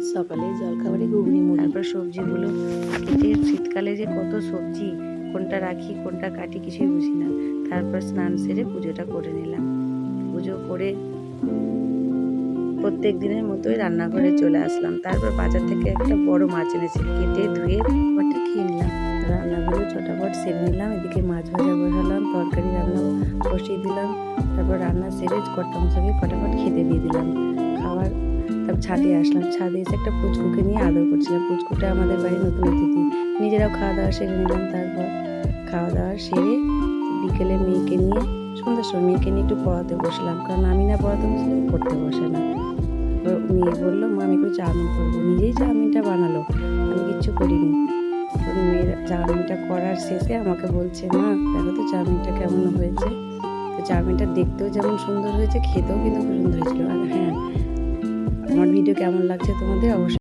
আজ সকালে জলখাবারে ঘুগনি মুড়ি। তারপর সবজিগুলো কেটে, শীতকালে যে কত সবজি, কোনটা রাখি কোনটা কাটি কিছুই বুঝি না। তারপর স্নান সেরে পুজোটা করে নিলাম। পুজো করে প্রত্যেক দিনের মতোই রান্নাঘরে চলে আসলাম। তারপর বাজার থেকে একটা বড় মাছ এনেছে, কেটে ধুয়ে খাবারটা খেয়ে নিলাম। রান্নাগুলো চটাপট সেরে নিলাম। এদিকে মাছ ভাজা বসালাম, তরকারি রান্না বসিয়ে দিলাম। তারপর রান্না সেরে কর্তা মশাকে ফটাফট খেতে দিয়ে দিলাম। খাবার তারপর ছাদে আসলাম। ছাদে এসে একটা পুচকুকে নিয়ে আদর করছিলাম। পুচকুটা আমাদের বাড়ির নতুন অতিথি। নিজেরাও খাওয়া দাওয়া সেরে নিলাম। তারপর খাওয়া দাওয়া সেরে বিকেলে মেয়েকে নিয়ে, সন্ধ্যার সময় মেয়েকে নিয়ে একটু পড়াতে বসলাম, কারণ আমি না পড়াতে বসলে পড়তে বসে না। মেয়ে বললো, মা আমি একটু চাউমিন করবো। নিজেই চাউমিনটা বানালো, আমি কিচ্ছু করিনি। তো মেয়ের চাউমিনটা করার শেষে আমাকে বলছে, মা দেখো তো চাউমিনটা কেমন হয়েছে। তো চাউমিনটা দেখতেও যেমন সুন্দর হয়েছে, খেতেও কিন্তু খুব সুন্দর হয়েছিল। আর হ্যাঁ, আমার ভিডিও কেমন লাগছে তোমাদের অবশ্যই